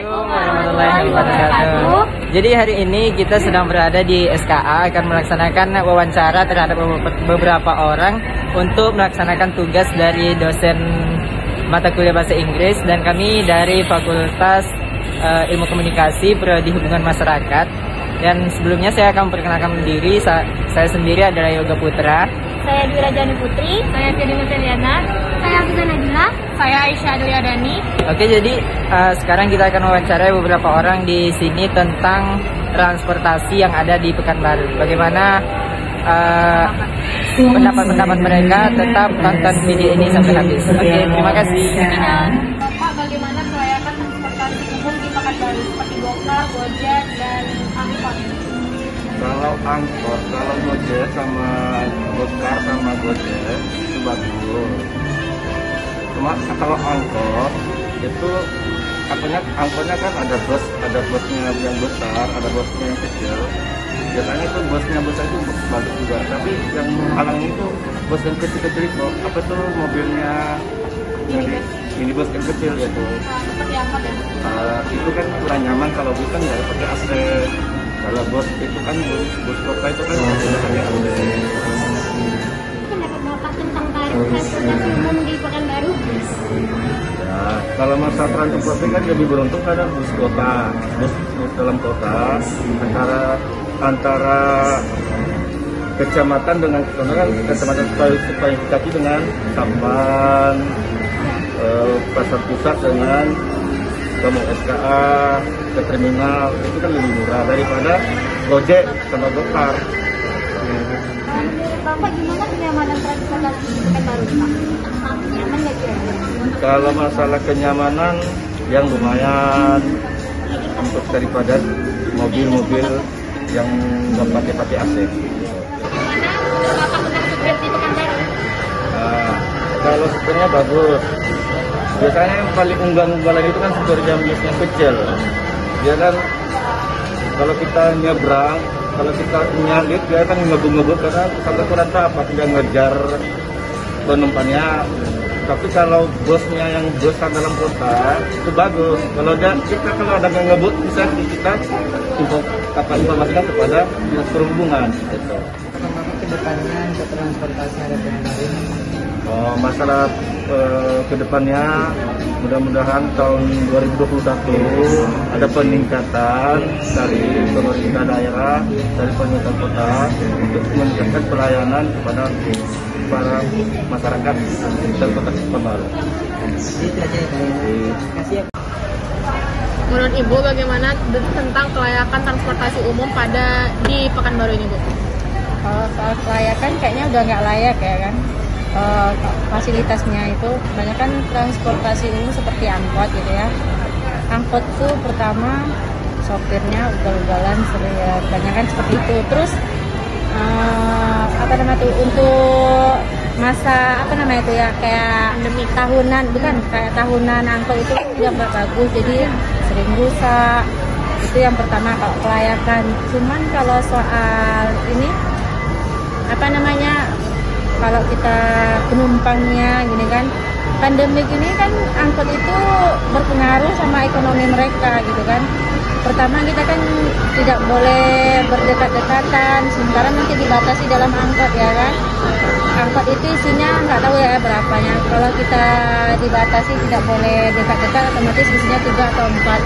Assalamualaikum warahmatullahi wabarakatuh. Jadi hari ini kita sedang berada di SKA akan melaksanakan wawancara terhadap beberapa orang untuk melaksanakan tugas dari dosen mata kuliah bahasa Inggris, dan kami dari Fakultas Ilmu Komunikasi Prodi Hubungan Masyarakat. Dan sebelumnya saya akan memperkenalkan diri. Saya sendiri adalah Yoga Putra. Saya Dwi Rajani Putri. Saya Firina Feriana. Saya Afisa Nabila. Saya Aisyah Adulyadani. Oke, jadi sekarang kita akan wawancarai beberapa orang di sini tentang transportasi yang ada di Pekanbaru. Bagaimana pendapat mereka? Tetap tonton video ini sampai habis. Oke, terima kasih. Bapak, bagaimana kelayakan transportasi umum di Pekanbaru seperti Gokar, Gojek, dan angkot? Kalau angkot, kalau Gojek sama Gokar sama Gojek itu bagus. Cuma kalau angkot itu angkotnya kan ada bosnya yang besar, ada bosnya yang kecil. Biasanya itu bosnya besar itu bagus juga, tapi yang menghalangi itu bos yang kecil-kecil itu apa tuh mobilnya minibus yang kecil itu. Seperti angkot ya? Itu kan kurang nyaman kalau bukan ya pakai AC. Kalau bos itu kan bus kota itu kan pakai AC. Pendapat Bapak tentang tarif transportasi umum di Pekanbaru? Ya, kalau masa transportasi kan lebih beruntung karena bus kota, bus dalam kota antara kecamatan dengan kecamatan kaki dengan Sampan, pasar pusat dengan kamu SKA ke terminal, itu kan lebih murah daripada Gojek sama Gokar. Menurut Bapak gimana kenyamanan transportasi di Pekanbaru, Pak? Nyaman nggak kira-kira? Kalau masalah kenyamanan yang lumayan untuk daripada mobil-mobil yang nggak pakai AC. Bagaimana Bapak tentang supir di Pekanbaru? Kalau supirnya bagus. Biasanya yang paling unggal-unggalan itu kan supir jambus yang kecil. Dia kan kalau kita nyebrang, kalau kita nyalip dia kan ngebut-ngebut karena sampai kurang apa tidak ngejar penumpangnya. Tapi kalau bosnya yang besar dalam kota itu bagus. Kalau ada yang ngebut bisa kita informasikan kepada dinas perhubungan. Gitu. Apa kedepannya untuk transportasi ada Pekanbaru? Masalah kedepannya mudah-mudahan tahun 2021 ada peningkatan dari pemerintah daerah, dari pemerintah kota untuk meningkatkan pelayanan kepada para masyarakat dan kota Pekanbaru. Menurut Ibu, bagaimana tentang kelayakan transportasi umum di Pekanbaru ini, Bu? Kalau soal kelayakan kayaknya udah nggak layak ya kan. Fasilitasnya itu kebanyakan transportasi umum seperti angkot gitu ya. Angkot tuh pertama sopirnya ugal-ugalan, kebanyakan seperti itu. Terus untuk masa itu ya kayak tahunan angkot itu juga nggak bagus, jadi sering rusak. Itu yang pertama kalau kelayakan. Cuman kalau soal ini kalau kita penumpangnya gini kan, pandemik ini kan angkot itu berpengaruh sama ekonomi mereka gitu kan. Pertama kita kan tidak boleh berdekat-dekatan, sementara nanti dibatasi dalam angkot ya kan. Angkot itu isinya nggak tahu ya berapanya. Kalau kita dibatasi tidak boleh dekat-dekat, otomatis isinya 3 atau 4.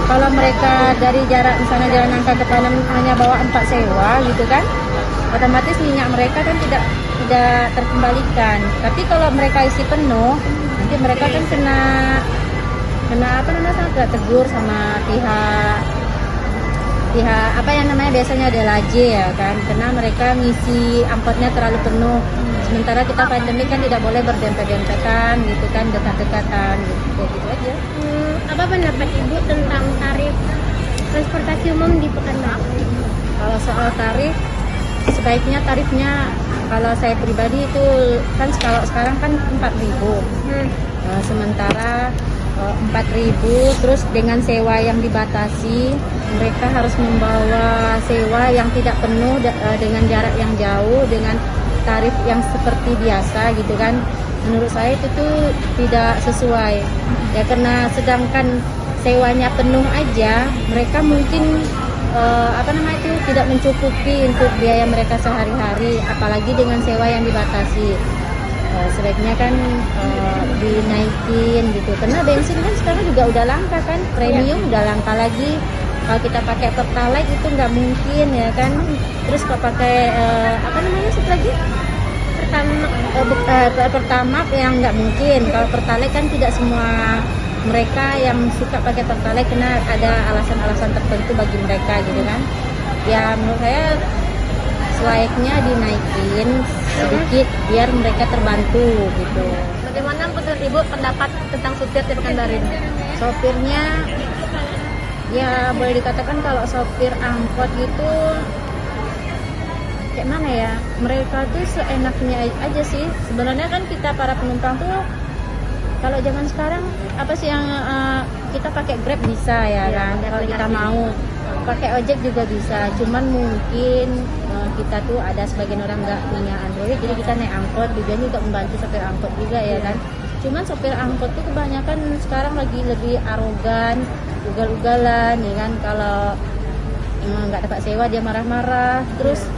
Kalau mereka dari jarak misalnya Jalan Nangka ke Panem hanya bawa 4 sewa gitu kan, otomatis minyak mereka kan tidak terkembalikan. Tapi kalau mereka isi penuh, nanti mereka kan kena tegur sama pihak biasanya DLAJ ya kan, karena mereka ngisi angkotnya terlalu penuh. Sementara kita pandemi kan tidak boleh berdempet-dempetan gitu kan, dekat-dekatan gitu aja. Apa pendapat Ibu tentang tarif transportasi umum di Pekanbaru? Kalau soal tarif, sebaiknya tarifnya kalau saya pribadi itu kan kalau sekarang kan 4.000. Sementara 4.000 terus dengan sewa yang dibatasi, mereka harus membawa sewa yang tidak penuh dengan jarak yang jauh dengan tarif yang seperti biasa gitu kan. Menurut saya itu tuh tidak sesuai ya, karena sedangkan sewanya penuh aja, mereka mungkin tidak mencukupi untuk biaya mereka sehari-hari, apalagi dengan sewa yang dibatasi. Sebaiknya kan dinaikin gitu, karena bensin kan sekarang juga udah langka kan, premium udah langka lagi. Kalau kita pakai Pertalite itu nggak mungkin ya kan. Terus kalau pakai satu lagi Pertamax yang nggak mungkin. Kalau Pertalite kan tidak semua mereka yang suka pakai Pertalite, karena ada alasan-alasan tertentu bagi mereka gitu kan. Ya menurut saya selayaknya dinaikin sedikit biar mereka terbantu gitu. Bagaimana menurut Ibu pendapat tentang supir di Pekanbaru ini? Sopirnya ya boleh dikatakan kalau sopir angkot gitu kayak mana ya, mereka tuh seenaknya aja sih. Sebenarnya kan kita para penumpang tuh kalau zaman sekarang apa sih yang kita pakai Grab bisa ya kan, kalau kita mau pakai ojek juga bisa. Cuman mungkin kita tuh ada sebagian orang nggak punya Android, jadi kita naik angkot tujuannya juga membantu sopir angkot juga ya kan. Cuman sopir angkot tuh kebanyakan sekarang lagi lebih arogan, ugal-ugalan ya kan. Kalau nggak dapat sewa dia marah-marah, terus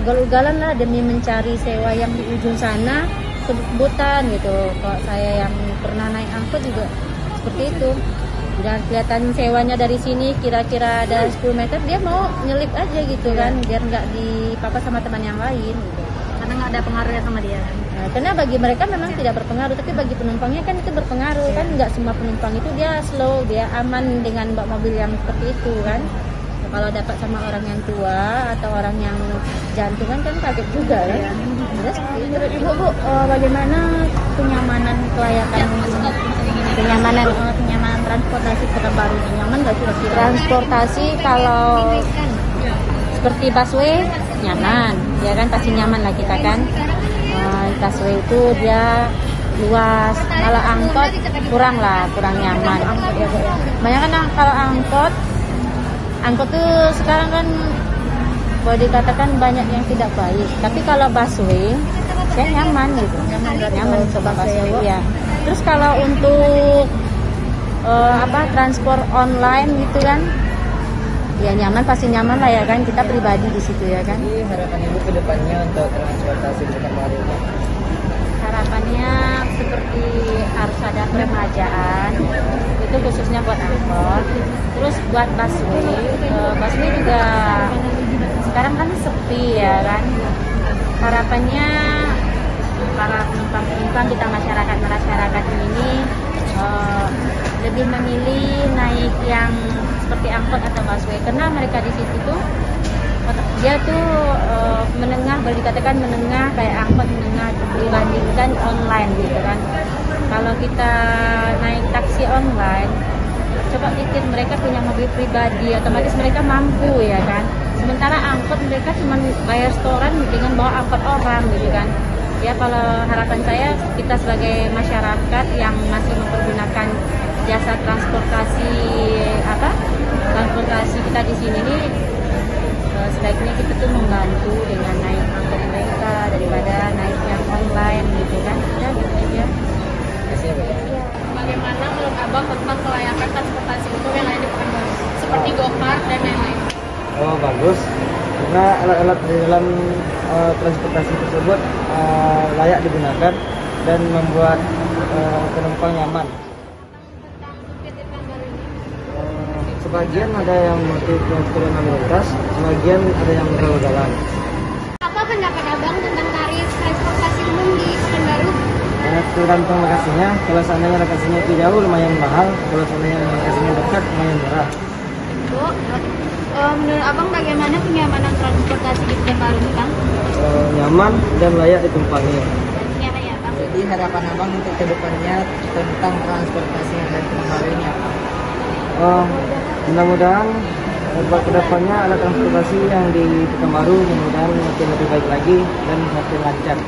ugal-ugalan lah demi mencari sewa yang di ujung sana, kebutan gitu. Kalau saya yang pernah naik angkot juga seperti itu, udah kelihatan sewanya dari sini kira-kira ada 10 meter, dia mau nyelip aja gitu kan, biar nggak dipapa sama teman yang lain gitu. Karena nggak ada pengaruhnya sama dia. Nah, karena bagi mereka memang tidak berpengaruh, tapi bagi penumpangnya kan itu berpengaruh kan. Nggak semua penumpang itu dia slow, dia aman dengan bawa mobil yang seperti itu kan. Nah, kalau dapat sama orang yang tua atau orang yang jantungan kan kaget juga ya. Terus menurut Ibu bagaimana kenyamanan kelayakan kenyamanan transportasi Pekanbaru ini? Nyaman nggak kira-kira? Transportasi kalau seperti busway nyaman, ya kan, pasti nyaman lah kita kan. Busway itu dia luas, kalau angkot kurang nyaman. Banyak kan kalau angkot tuh sekarang kan boleh dikatakan banyak yang tidak baik. Tapi kalau busway saya nyaman gitu, nyaman coba busway ya. Terus kalau untuk transport online gitu kan, ya nyaman, pasti nyaman lah ya kan, kita pribadi di situ ya kan. Jadi harapan Ibu ke depannya untuk transportasi di Pekanbaru? Harapannya seperti harus ada peremajaan, itu khususnya buat angkot. Terus buat busway juga sekarang kan sepi ya kan. Harapannya para penumpang kita masyarakat ini lebih memilih naik yang seperti angkot atau busway, karena mereka di situ tuh dia tuh menengah, boleh dikatakan menengah, kayak angkot menengah dibandingkan online gitu kan. Kalau kita naik taksi online, coba pikir mereka punya mobil pribadi, otomatis mereka mampu ya kan. Sementara angkot mereka cuma bayar setoran dengan bawa angkot orang gitu kan. Ya kalau harapan saya, kita sebagai masyarakat yang masih mempergunakan jasa transportasi kita di sini nih, sebaiknya kita tuh membantu dengan naik angkot mereka daripada naik yang online gitu kan. Ya gitu aja. Bagaimana menurut Abang tentang kelayakan transportasi umum yang ada di Pekanbaru, seperti Gokart dan lain-lain? Oh bagus, karena alat-alat di dalam transportasi tersebut layak digunakan dan membuat penumpang nyaman. Sebagian ada yang multi transportasi lalu lintas, sebagian ada yang ugal-ugalan. Apa pendapat Abang tentang tarif transportasi umum di Pekanbaru? Tergantung lokasinya. Kalau seandainya lokasinya itu jauh lumayan mahal, kalau seandainya lokasinya dekat lumayan murah. Bu, menurut Abang bagaimana kenyamanan transportasi di Pekanbaru ini, Bang? Nyaman dan layak ditumpangi. Nyaman ya, Bang? Jadi harapan Abang untuk kedepannya tentang transportasi yang ada di Pekanbaru ini apa? Mudah-mudahan buat kedepannya alat transportasi yang di Pekanbaru mudah-mudahan makin lebih baik lagi dan makin lancar.